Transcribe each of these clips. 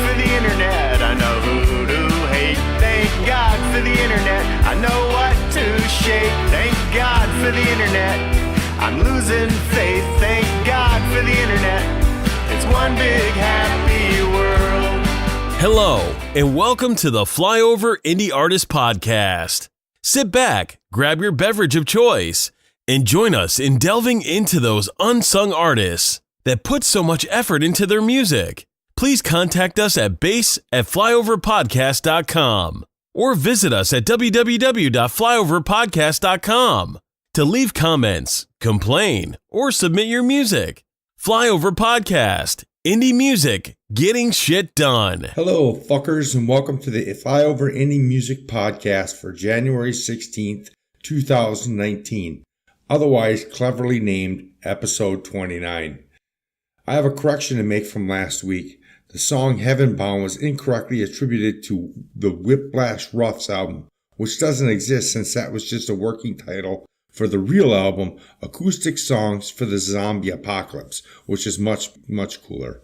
for the internet. I know who to hate. Thank God for the internet. I know what to shake. Thank God for the internet. I'm losing faith. Thank God for the internet. It's one big happy world. Hello, and welcome to the Flyover Indie Artist Podcast. Sit back, grab your beverage of choice, and join us in delving into those unsung artists that put so much effort into their music. Please contact us at base@flyoverpodcast.com or visit us at www.flyoverpodcast.com to leave comments, complain, or submit your music. Flyover Podcast, indie music, getting shit done. Hello, fuckers, and welcome to the Flyover Indie Music Podcast for January 16th, 2019, otherwise cleverly named Episode 29. I have a correction to make from last week. The song Heaven Bound was incorrectly attributed to the Whiplash Roughs album, which doesn't exist since that was just a working title for the real album, Acoustic Songs for the Zombie Apocalypse, which is much, much cooler.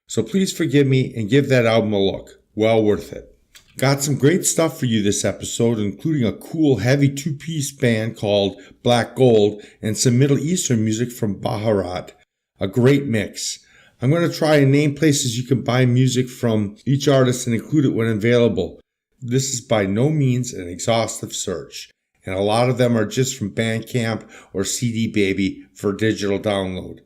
So please forgive me and give that album a look. Well worth it. Got some great stuff for you this episode, including a cool heavy two-piece band called Black Gold and some Middle Eastern music from Baharat. A great mix. I'm going to try and name places you can buy music from each artist and include it when available. This is by no means an exhaustive search, and a lot of them are just from Bandcamp or CD Baby for digital download.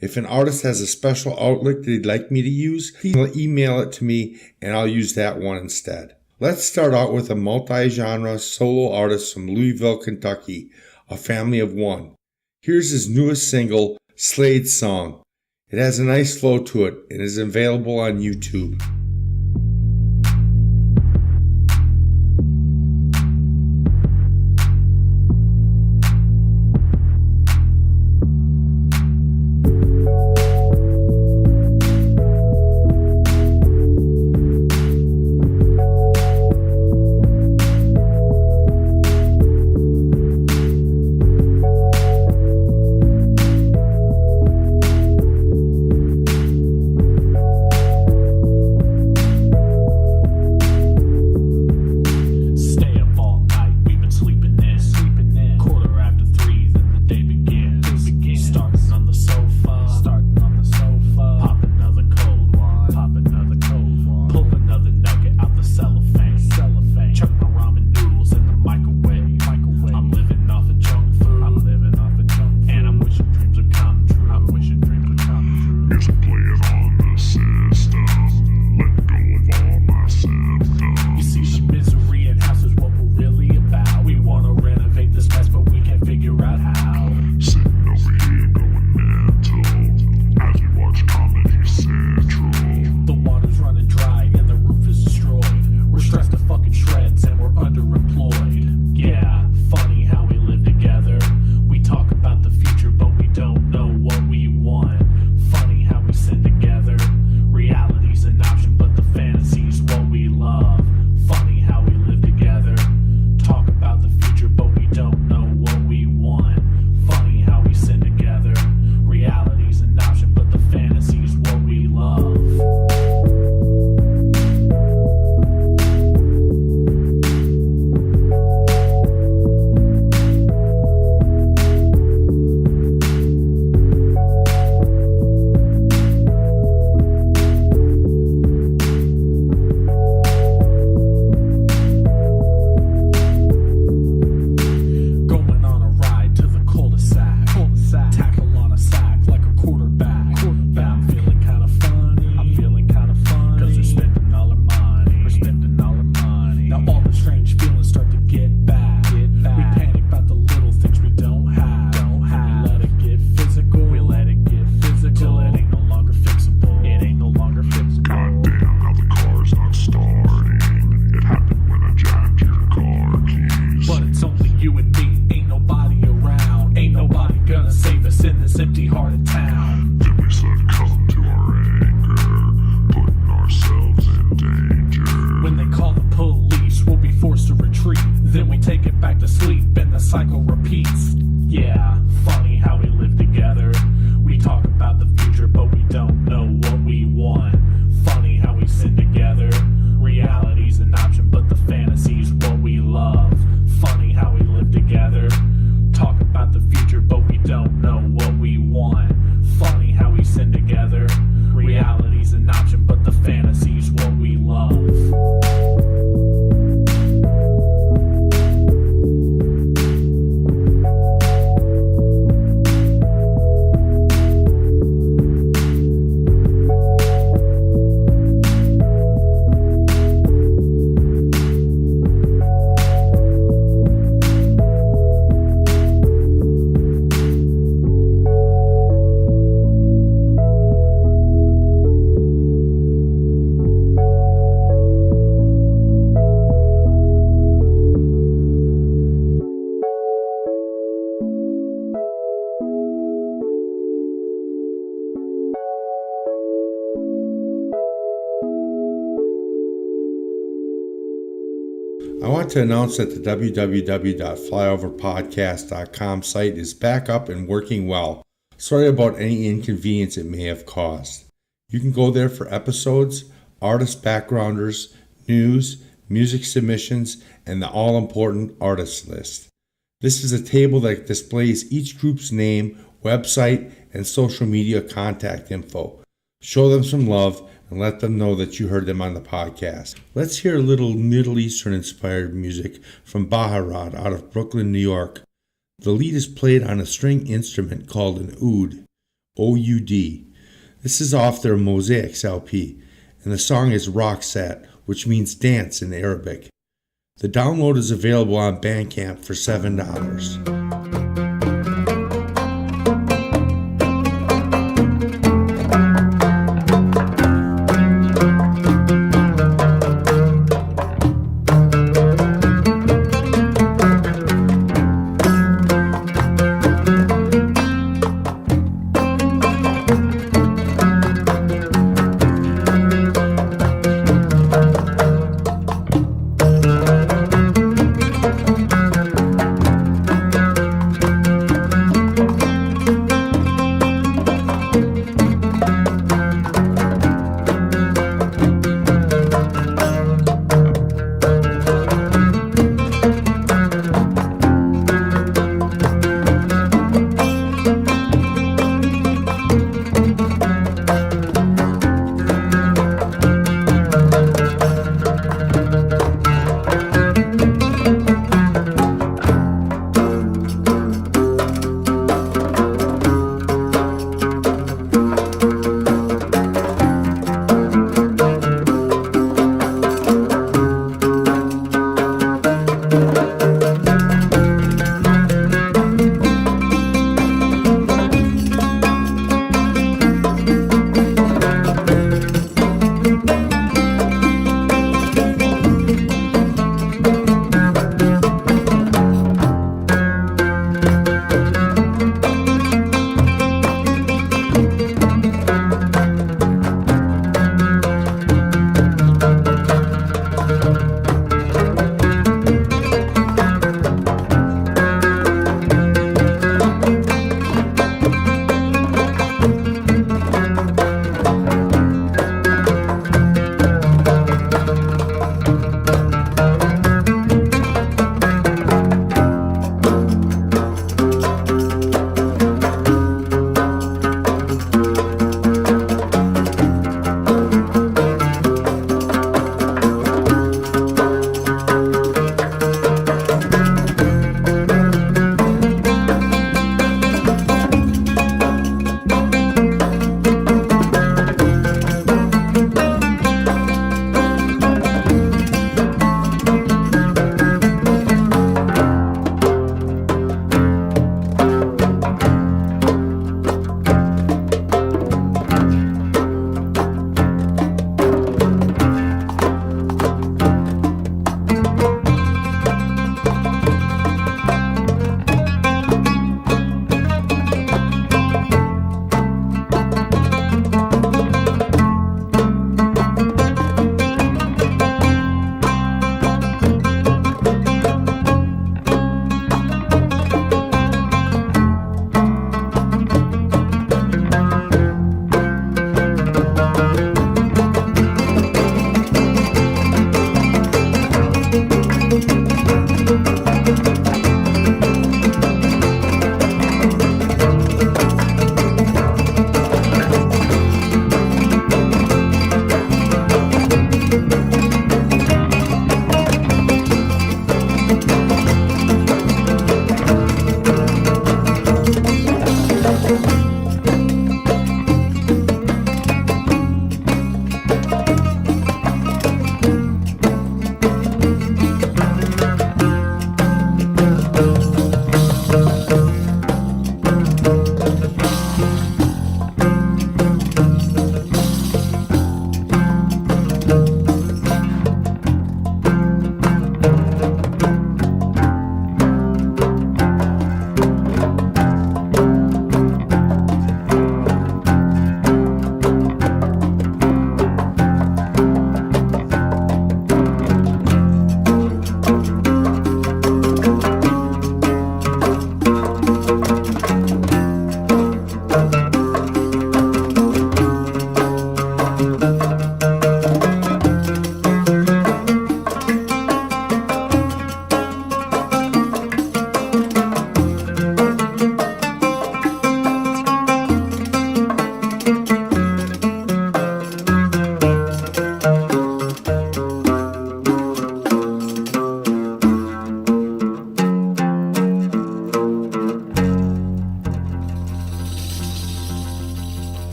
If an artist has a special outlet they'd like me to use, please email it to me and I'll use that one instead. Let's start out with a multi-genre solo artist from Louisville, Kentucky, a family of one. Here's his newest single, Slade's Song. It has a nice flow to it and is available on YouTube. cycle repeats. Yeah, funny how we live together. We talk about the future, but we don't know what we want. Funny how we sin together. I want to announce that the www.flyoverpodcast.com site is back up and working well. Sorry about any inconvenience it may have caused. You can go there for episodes, artist backgrounders, news, music submissions, and the all-important artist list. This is a table that displays each group's name, website, and social media contact info. Show them some love and let them know that you heard them on the podcast. Let's hear a little Middle Eastern inspired music from Baharat out of Brooklyn, New York. The lead is played on a string instrument called an oud, O-U-D. This is off their Mosaics LP, and the song is Raqsat, which means dance in Arabic. The download is available on Bandcamp for $7.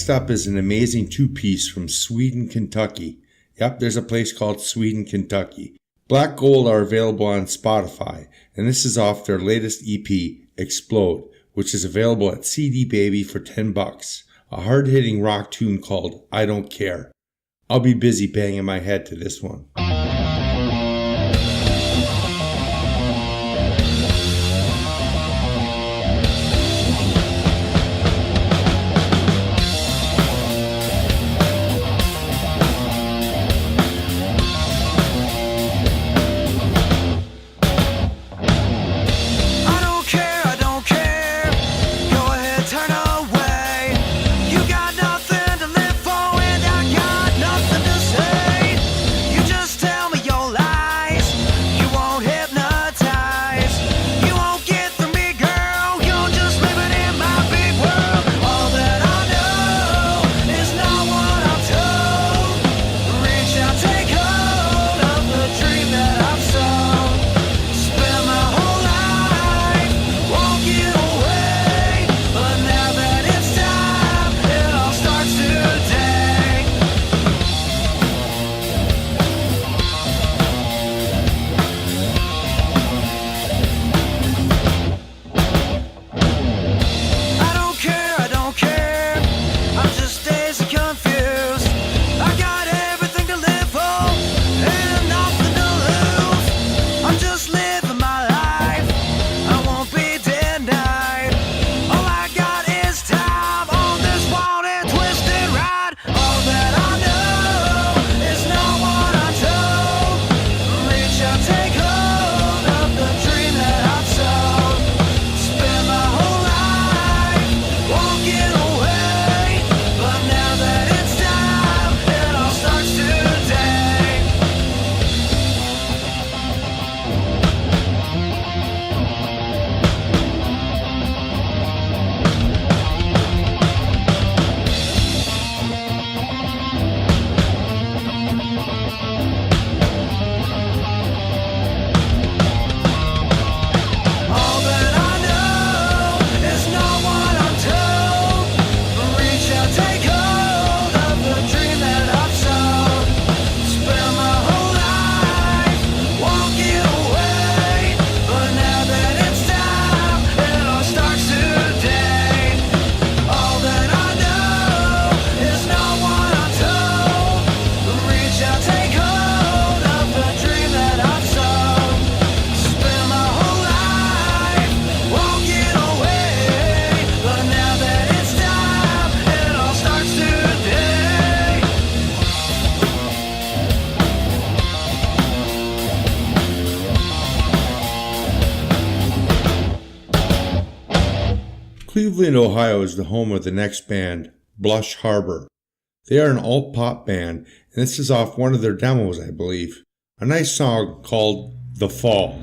Next up is an amazing two-piece from Speedin, Kentucky. Yep, there's a place called Speedin, Kentucky. Black Gold are available on Spotify, and this is off their latest EP, Explode, which is available at CD Baby for $10. A hard-hitting rock tune called I Don't Care. I'll be busy banging my head to this one. Cleveland, Ohio is the home of the next band, Blush Harbor. They are an alt-pop band, and this is off one of their demos, I believe. A nice song called The Fall.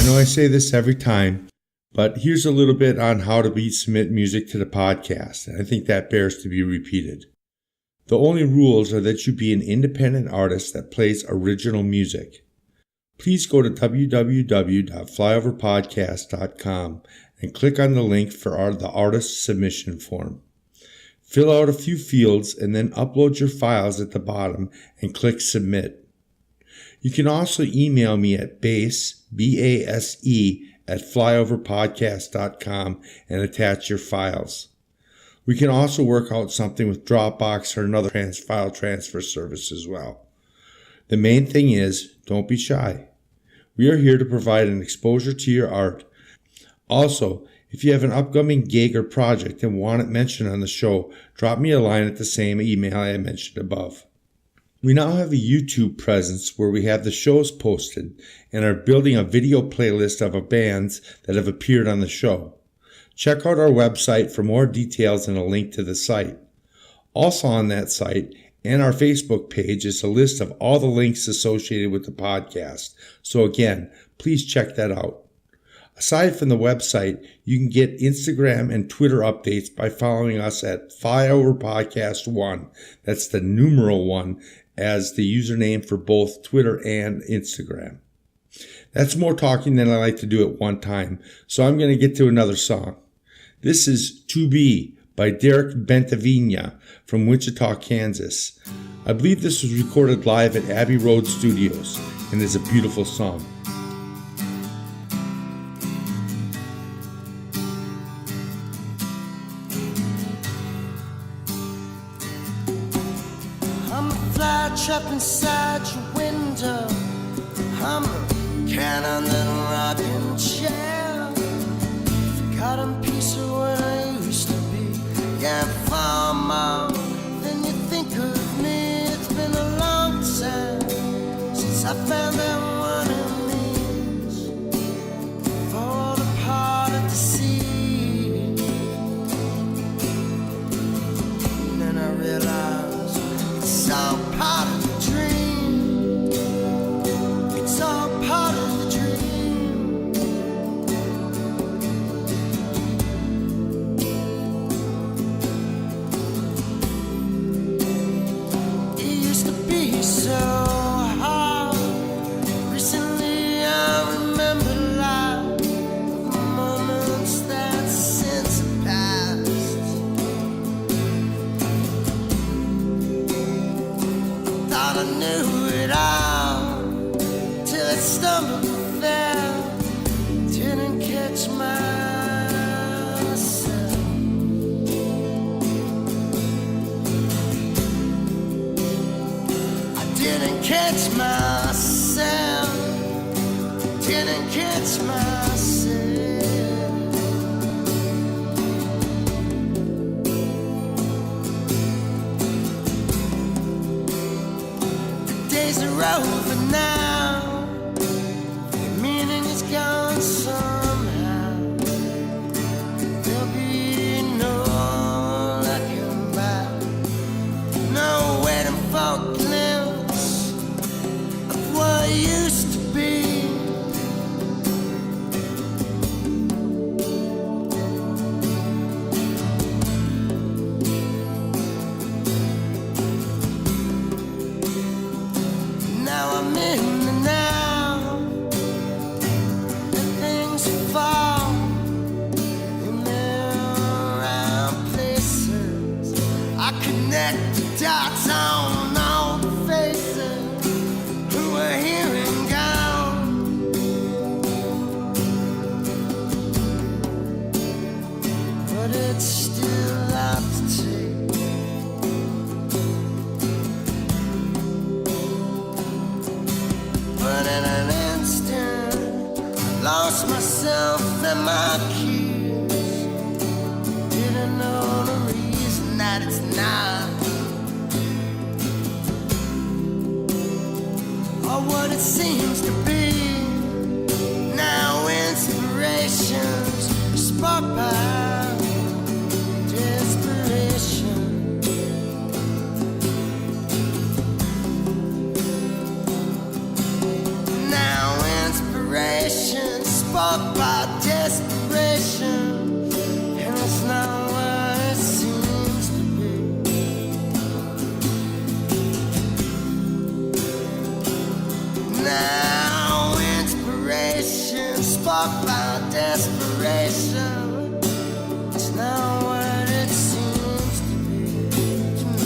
know I say this every time, but here's a little bit on how to submit music to the podcast, and I think that bears to be repeated. The only rules are that you be an independent artist that plays original music. Please go to www.flyoverpodcast.com and click on the link for the artist submission form. Fill out a few fields and then upload your files at the bottom and click submit. You can also email me at base, B-A-S-E, at flyoverpodcast.com and attach your files. We can also work out something with Dropbox or another file transfer service as well. The main thing is, don't be shy. We are here to provide an exposure to your art. Also, if you have an upcoming gig or project and want it mentioned on the show, drop me a line at the same email I mentioned above. We now have a YouTube presence where we have the shows posted and are building a video playlist of bands that have appeared on the show. Check out our website for more details and a link to the site. Also on that site and our Facebook page is a list of all the links associated with the podcast. So again, please check that out. Aside from the website, you can get Instagram and Twitter updates by following us at FlyOverPodcast1. That's the numeral 1 as the username for both Twitter and Instagram. That's more talking than I like to do at one time, so I'm going to get to another song. This is To Be by Derek Bentivegna from Wichita, Kansas. I believe this was recorded live at Abbey Road Studios and is a beautiful song. I'm a fly trap inside your window. I'm a cannon and rocking chair. Forgotten piece of what I used to be. Can't find out. Then you think of me. It's been a long time since I found out what it means for all the parted to see. And then I realized it's all part of the dream. It's all part of the dream. It used to be so hard. Recently I remember life, the moments that since passed. Thought I knew it all till it stumbled and fell. Didn't catch myself. I didn't catch myself. Didn't catch myself. The days are over now. The meaning is gone somehow. There'll be no looking back. No waiting for a glimpse of what used to be. Now I'm in the now, and things fall in their round places. I connect the dots on all the faces who are here and gone. But it's still out to take. But in an instant, I lost myself and my keys. Didn't know the reason that it's not, or what it seems to be. Now inspirations sparked by desperation. Now inspirations sparked by desperation, and it's not what it seems to be. Now inspiration sparked by desperation, it's not what it seems to be to me.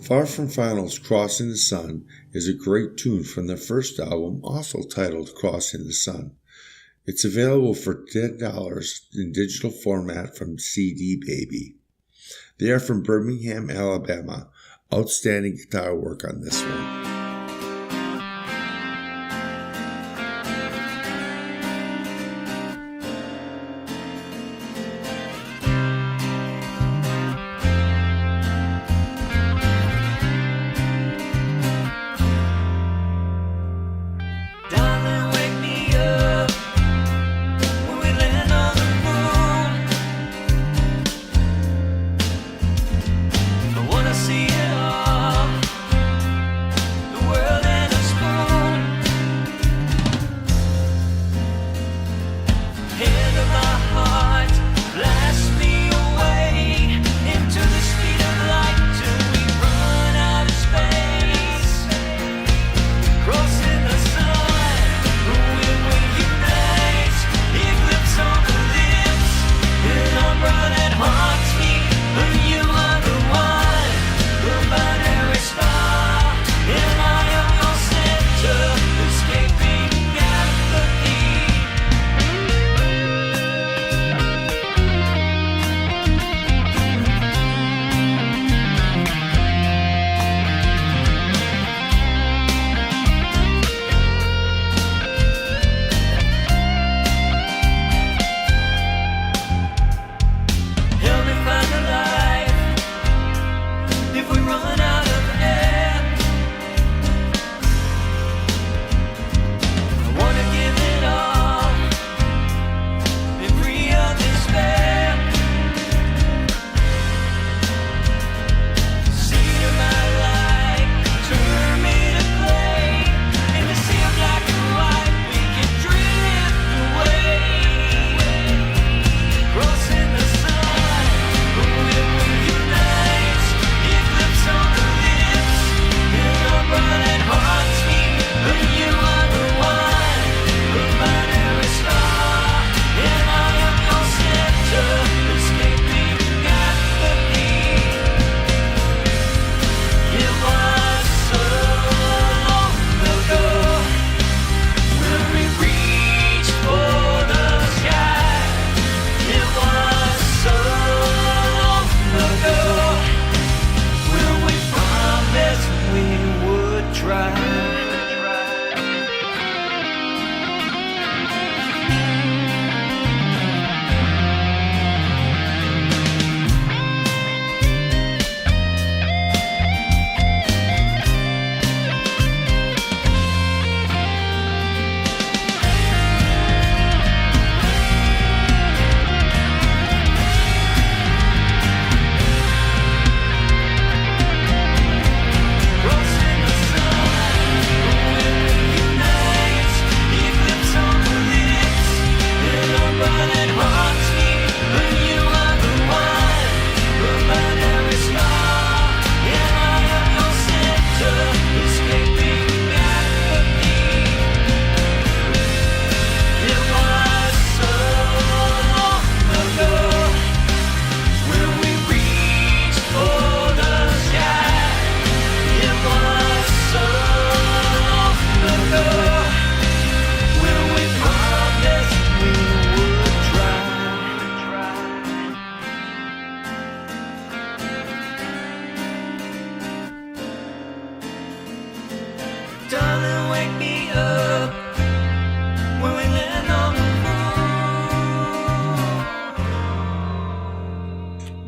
Far From Final's Crossing the Sun is a great tune from their first album, also titled Crossing the Sun. It's available for $10 in digital format from CD Baby. They are from Birmingham, Alabama. Outstanding guitar work on this one. See it all.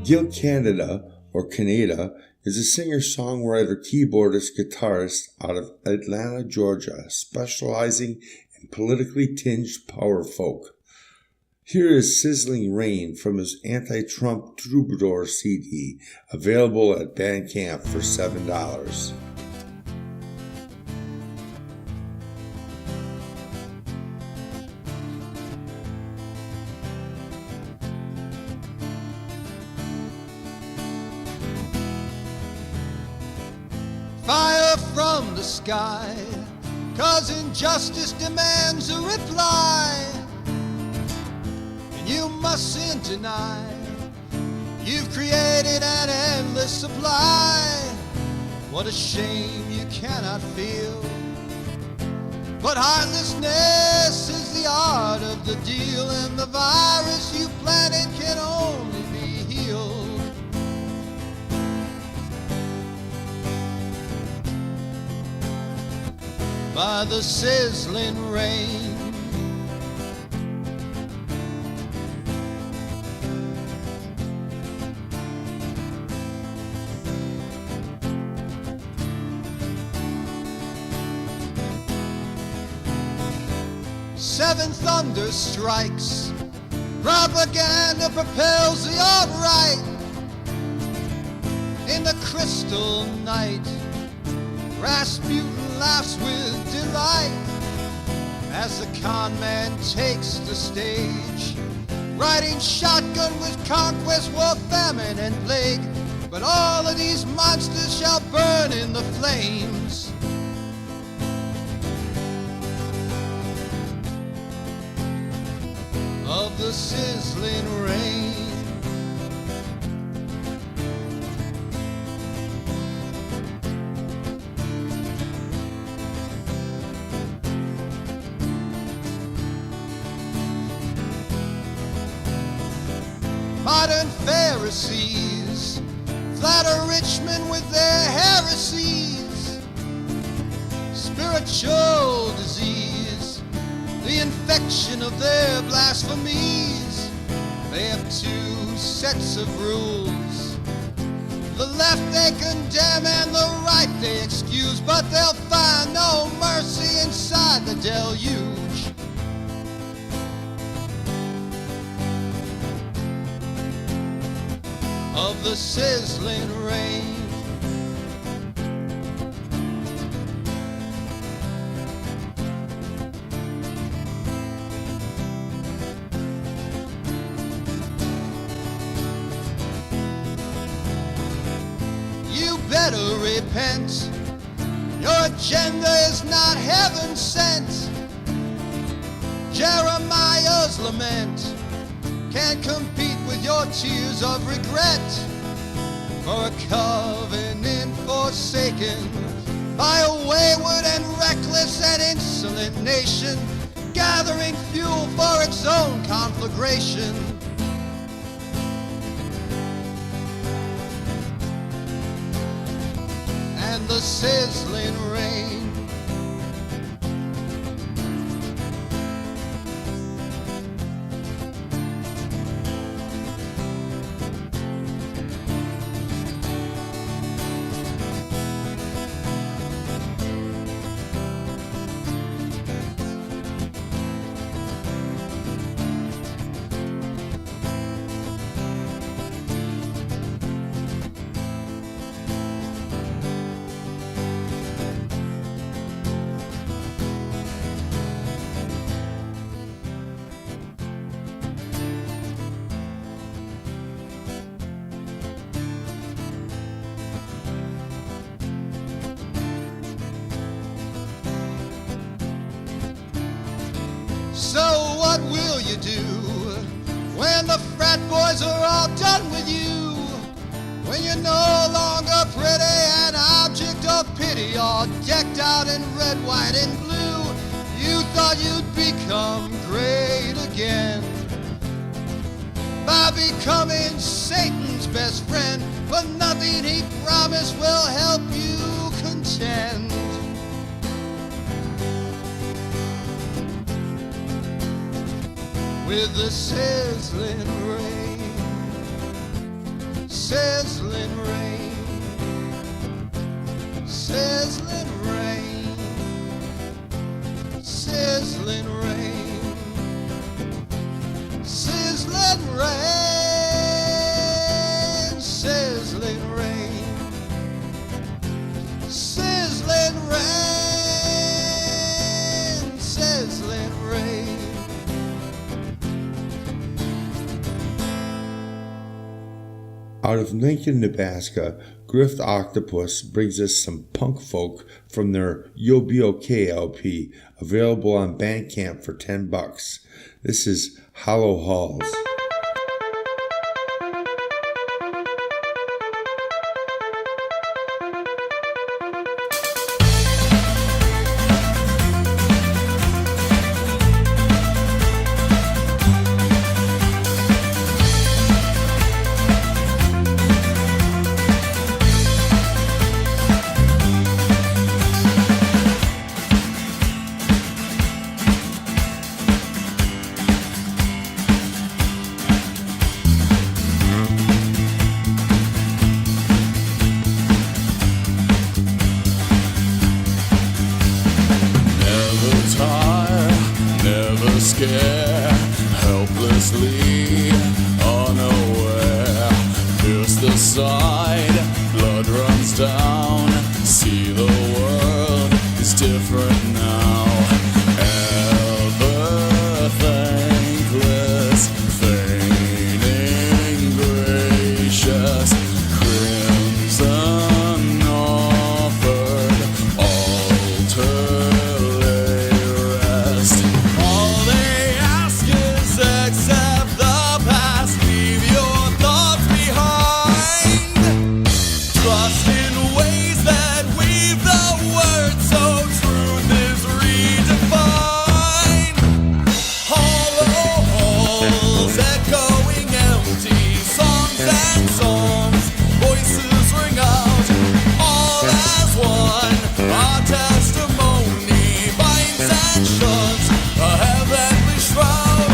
Kaneda, or Kaneda, is a singer-songwriter, keyboardist, guitarist out of Atlanta, Georgia, specializing in politically tinged power folk. Here is Sizzling Rain from his Anti-Trump Troubadour CD, available at Bandcamp for $7. Fire from the sky, 'cause injustice demands a reply. And you mustn't deny you've created an endless supply. What a shame you cannot feel. But heartlessness is the art of the deal, and the virus you planted can only be healed by the sizzling rain. Seven thunder strikes, propaganda propels the alt-right. In the crystal night, Rasputin laughs with delight as the con man takes the stage, riding shotgun with conquest, war, famine, and plague. But all of these monsters shall burn in the flames of the sizzling rain. Modern Pharisees flatter rich men with their heresies. Spiritual disease, the infection of their blasphemies. They have two sets of rules. The left they condemn and the right they excuse, but they'll find no mercy inside the deluge of the sizzling rain. You better repent. Your agenda is not heaven sent. Jeremiah's lament can't compete with your tears of regret for a covenant forsaken by a wayward and reckless and insolent nation, gathering fuel for its own conflagration. And the sizzling rain So what will you do when the frat boys are all done with you? When you're no longer pretty, an object of pity, all decked out in red, white, and blue. You thought you'd become great again by becoming Satan's best friend, but nothing he promised will help you contend with the sizzling rain. sizzling rain, sizzling rain, sizzling rain, sizzling rain, sizzling rain, sizzling rain, sizzling rain. Out of Lincoln, Nebraska, Griffoctopuss brings us some punk folk from their You'll Be Okay LP, available on Bandcamp for $10. This is Hollow Halls. Helplessly unaware, pierce the side, blood runs down. See the world is different now. Ever thankless, feigning gracious, crimson offered, altar lay rest. All they ask is accept the past, leave your thoughts behind. Trust in ways that weave the words so truth is redefined. Hollow halls echoing empty songs and songs, voices ring out, all as one. Our testimony binds and shuts a heavenly shroud.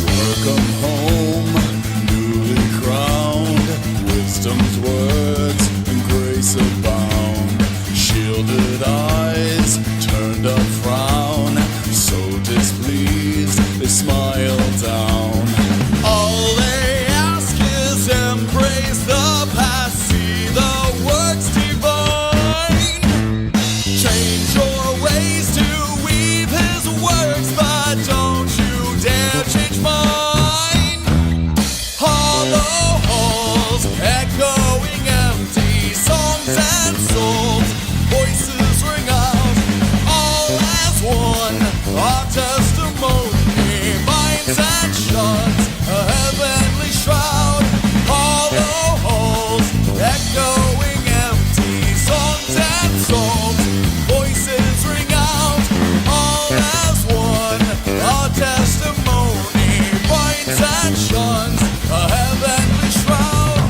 Welcome home, newly crowned, wisdom's words and grace abound. Shielded eyes, turned up frown, so displeased they smile down. All they ask is embrace the past, see the works divine. Change your ways to weave his works, but don't you dare change mine. Hollow halls echoing empty songs and souls, voices ring out, all as one. Our testimony binds and shuts a heavenly shroud. Hollow halls echoing empty songs and songs, voices ring out, all as one. Our testimony binds and shuts a heavenly shroud.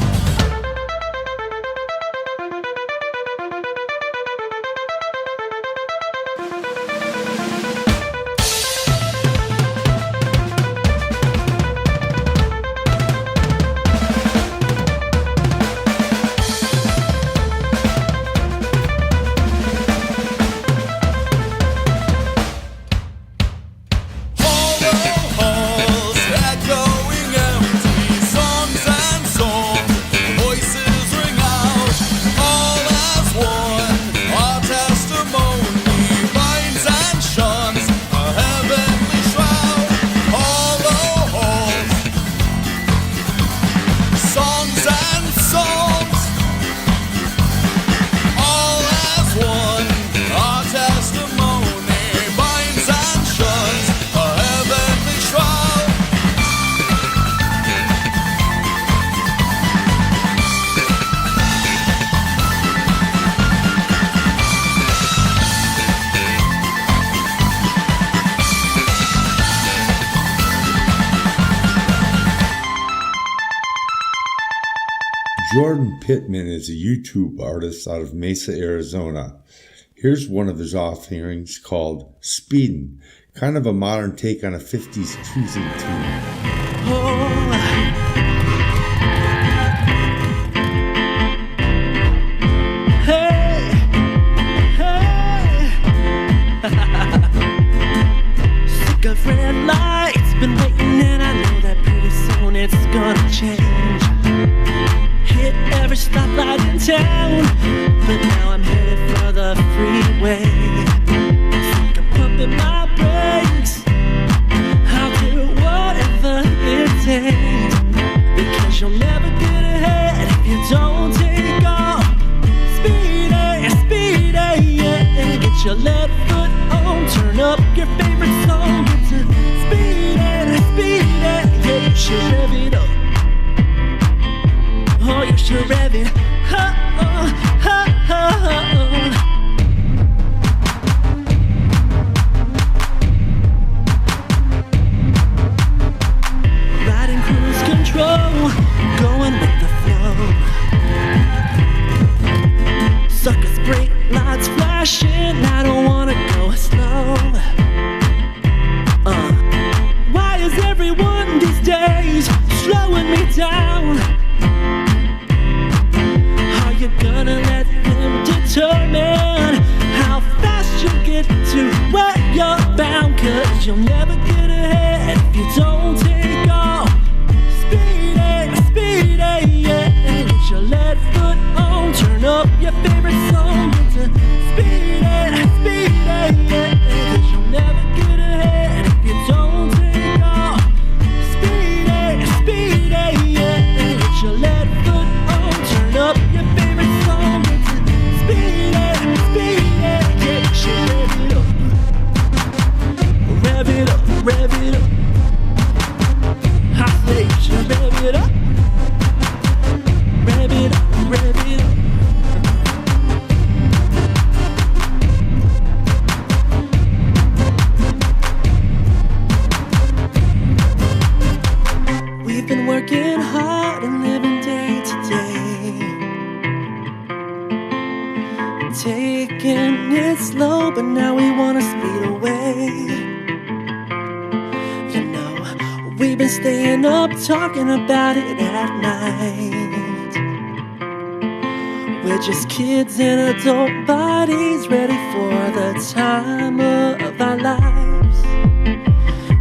Jordan Pittman is a YouTube artist out of Mesa, Arizona. Here's one of his offerings called Speedin, kind of a modern take on a 50s cruising tune. Sick of red lights, been waiting, and I know that pretty soon it's gonna change. Hit every stoplight in town, but now I'm headed for the freeway. Sick of pumping my brakes, I'll do whatever it takes, because you'll never get ahead if you don't take off. Speedin', speedin', yeah, get your left foot on, turn up your favorite song. Get to speedin', speedin', yeah, you should rev it up. Oh, you should rev it up, riding cruise control, going with the flow. Suckers, brake lights flashing, I don't wanna go slow. Why is everyone these days slowing me down? Are you gonna let them determine how fast you get to where you're bound? 'Cause you'll never get ahead if you don't take off. Speedin', speedin', yeah, get your left foot on, turn up your favorite song. Get to speedin', speedin', yeah, 'cause you'll never get ahead if you don't take off. Speedin', speedin', yeah, get your left foot on, turn up your favorite song. Get to speedin', speedin', yeah, you should rev it up. Rev it up, rev it up. I say you should rev it up. Rev it up, rev it up. We've been working hard and living day to day, taking it slow, but now we wanna speed away. You know, we've been staying up talking about it at night. We're just kids in adult bodies, ready for the time of our lives.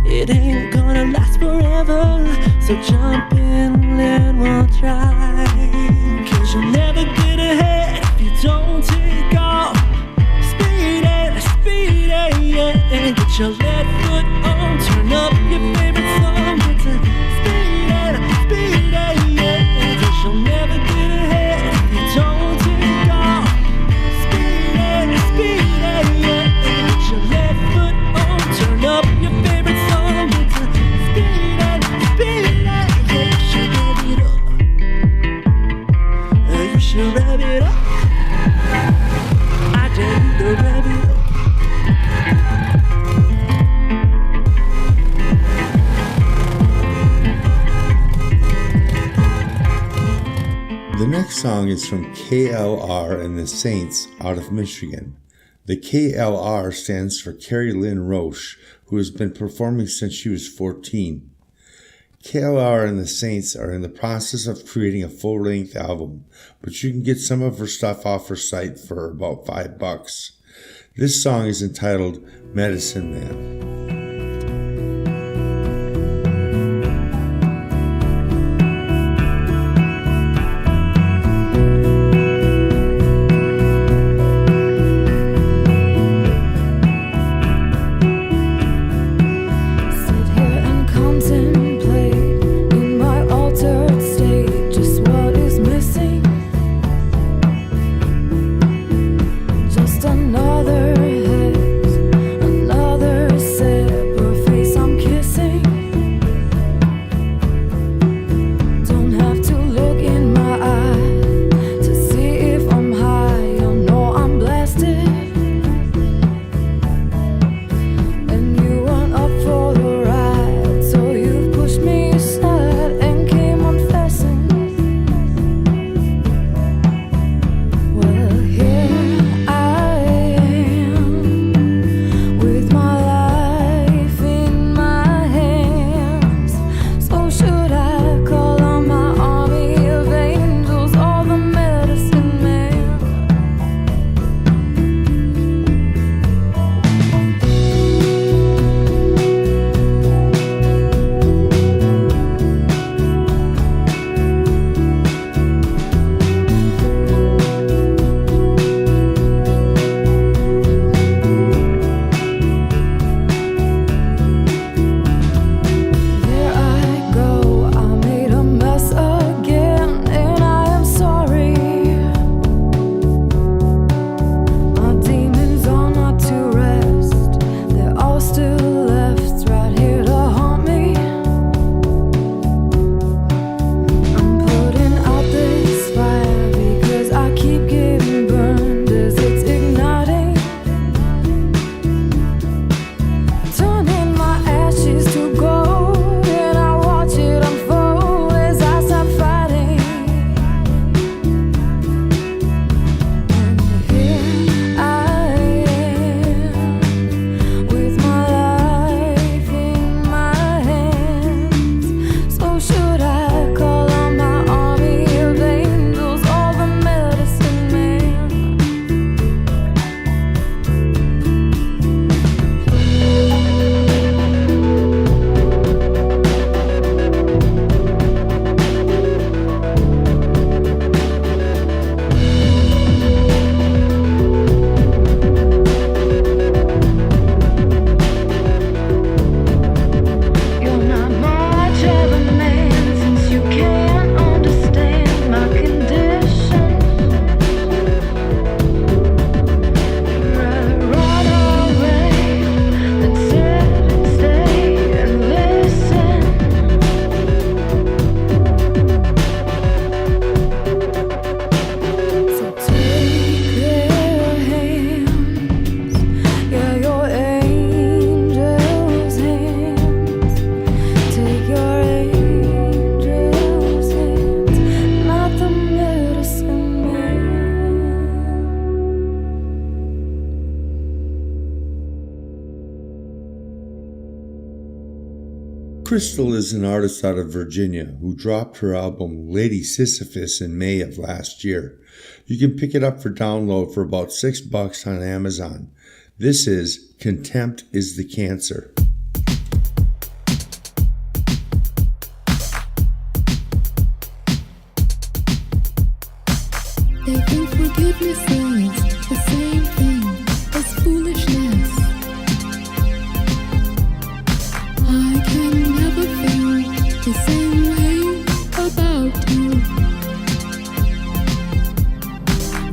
It ain't gonna last forever, so jump in and we'll try. 'Cause you'll never get ahead if you don't take off. Speedin', speedin', yeah, and get your left foot on, turn up your favorite song. Get to speedin', speedin', yeah, 'cause you'll never get ahead if you don't take off. Speedin', speedin', yeah, get your left foot on, turn up your favorite song. Get to speedin', speedin', yeah, you should rev it up. You should rev it up. I dare you to rev it up. The next song is from KLR and the Saints out of Michigan. The KLR stands for Carrie Lynn Roche, who has been performing since she was 14. KLR and the Saints are in the process of creating a full-length album, but you can get some of her stuff off her site for about $5. This song is entitled Medicine Man. Just another hex, another set. Krystal is an artist out of Virginia who dropped her album Lady Sisyphus in May of last year. You can pick it up for download for about $6 on Amazon. This is Contempt is the Cancer. They think forgiveness is the same thing as foolishness. I can never feel the same way about you.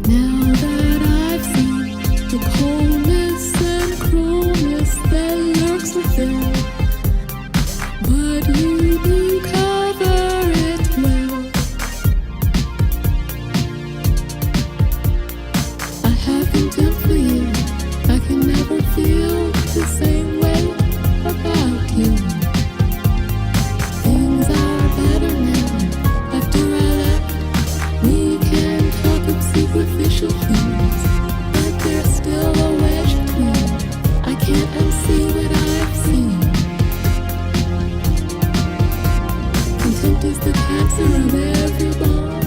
Now that I've seen the coldness and cruelness that lurks within, but you do cover it well. I have contempt for you. I can never feel the same way about you. Things are better now after I left. We can talk of superficial things, but there's still a wedge between. I can't unsee what I've seen. Contempt is the cancer of every bone.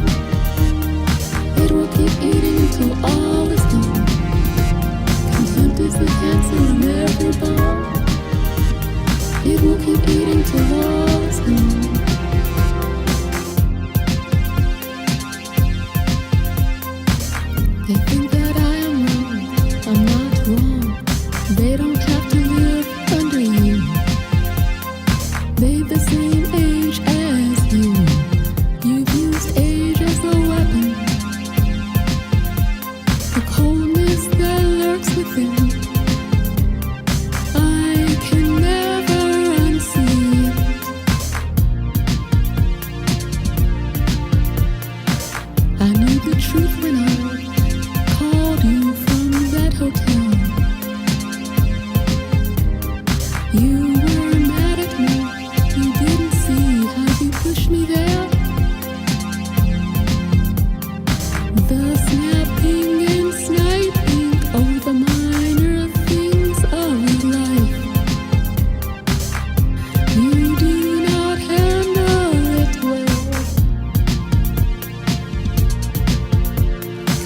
It will keep eating until all is gone. Contempt is the cancer of every bone. It will keep eating till all is gone. They think that I am wrong. I'm not wrong. They don't have to live under you. They've the same age as you. You've used age as a weapon. The coldness that lurks within, I can never unsee it. I knew the truth when I called you from that hotel. You were mad at me. You didn't see how you pushed me there. The snapping and sniping over the minor things of life. You do not handle it well.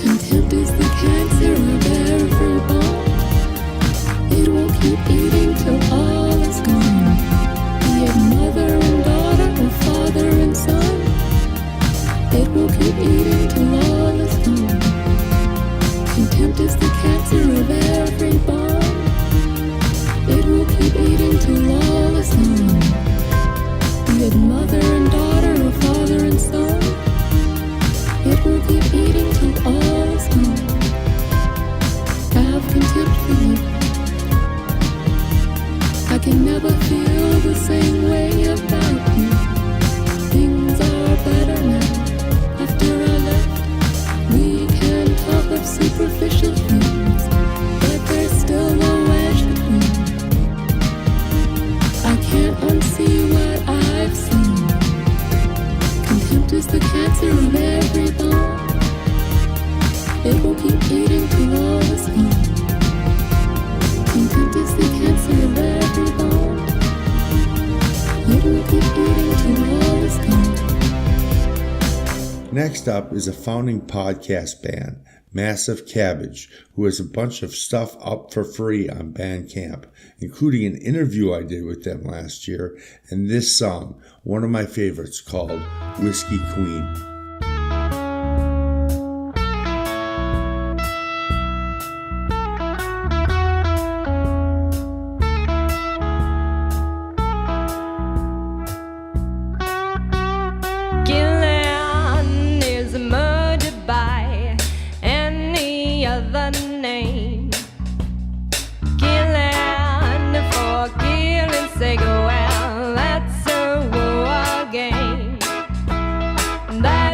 Contempt is the cancer of every bone. It will keep eating till all is gone. Be it mother and daughter or father and son. It will keep eating till all is gone. Contempt is the cancer of every bone. It will keep eating till all is gone. Be it mother and daughter or father and son. It will keep eating till all is gone. I have contempt for you. I can never feel the same way about you. Things are better now after I left. We can talk of superficial things, but there's still a wedge between. I can't unsee what I've seen. Contempt is the cancer of every bone. It will keep eating till all is gone. Contempt is the cancer of every bone. It will keep eating till all is gone. Next up is a founding podcast band, Massive Cabbage, who has a bunch of stuff up for free on Bandcamp, including an interview I did with them last year, and this song, one of my favorites, called Whiskey Queen. Gillian is murdered by any other name. Gillian for Gillian's sake, well, that's a war game. That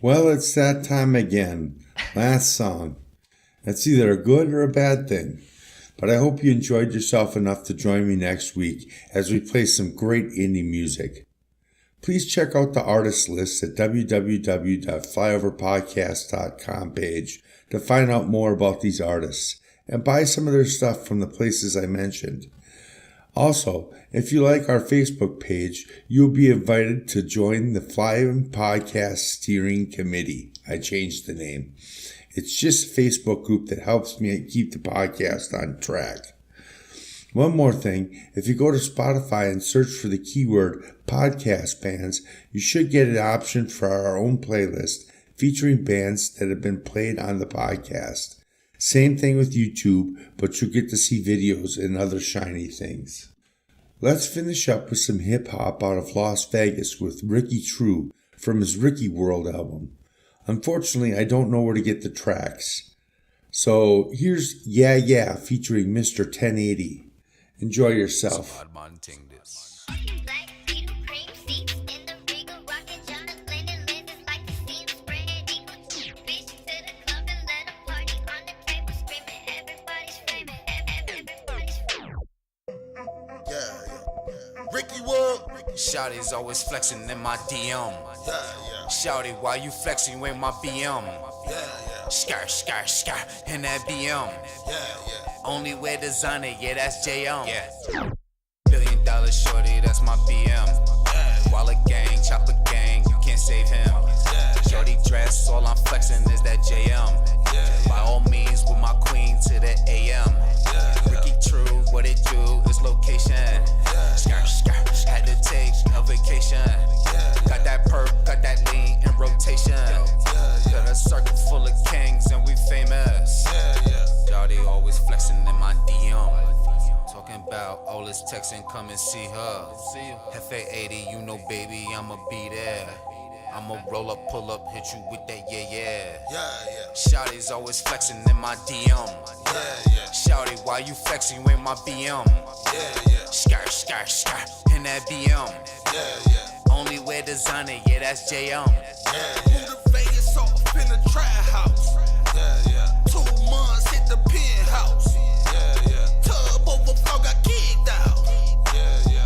Well, it's that time again. Last song. That's either a good or a bad thing. But I hope you enjoyed yourself enough to join me next week as we play some great indie music. Please check out the artist list at www.flyoverpodcast.com page to find out more about these artists and buy some of their stuff from the places I mentioned. Also, if you like our Facebook page, you'll be invited to join the Flyover Podcast Steering Committee. I changed the name. It's just a Facebook group that helps me keep the podcast on track. One more thing, if you go to Spotify and search for the keyword podcast bands, you should get an option for our own playlist featuring bands that have been played on the podcast. Same thing with YouTube, but you'll get to see videos and other shiny things. Let's finish up with some hip-hop out of Las Vegas with RickeyTru from his Ricky World album. Unfortunately, I don't know where to get the tracks. So here's Yeah Yeah featuring Mr. 1080. Enjoy yourself. Shawty's always flexing in my DM. Shawty, why you flexing? You ain't my BM. Skr, skr, skr, in that BM. Only wear designer, yeah, that's JM. $1 billion shorty, that's my BM. Wallet gang, chopper gang, you can't save him. Shorty dress, all I'm flexing is that JM. By all means, with my queen to the AM. RickeyTru, what it do is location. Skr, skr, had to take a vacation. Got that perk, got that lean in rotation. Got a circle full of kings and we famous. Shawty always flexing in my DM. Talking about all this texting, come and see her. FA80, you know baby, I'ma be there. I'ma roll up, pull up, hit you with that yeah. Shawty's always flexing in my DM. Shawty, why you flexing? You ain't my BM. Skr, skr, skr, in that BM. Only wear designer, yeah, that's JM. Moved to Vegas off in the trap house. 2 months hit the penthouse. Tub overflow, got kicked out.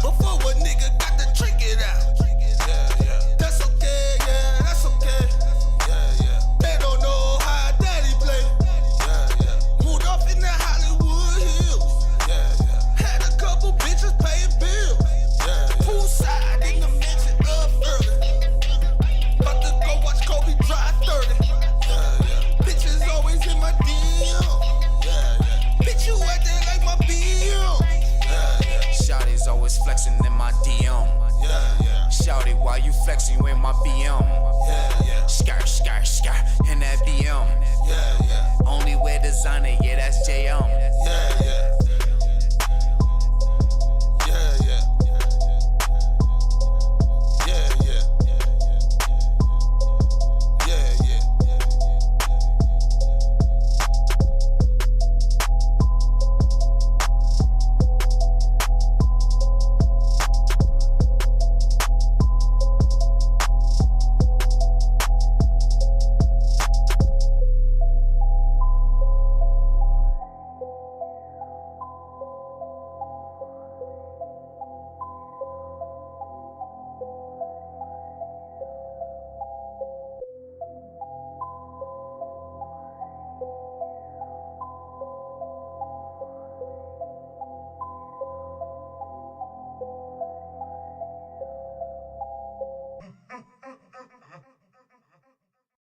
Before a nigga got the trinket out. That's okay, yeah, that's okay. They don't know how daddy play. Moved off in the Hollywood Hills. Had a couple bitches paying bills. Poolside in the mansion up early. About to go watch Kobe drive 30. Bitches always in my DM. Bitch, you acting like my BM. Shawty's always flexing in my DM. Shawty, why you flexing? You ain't my BM. Skr, skr, skr, in that BM. Only wear designer, yeah, that's JM.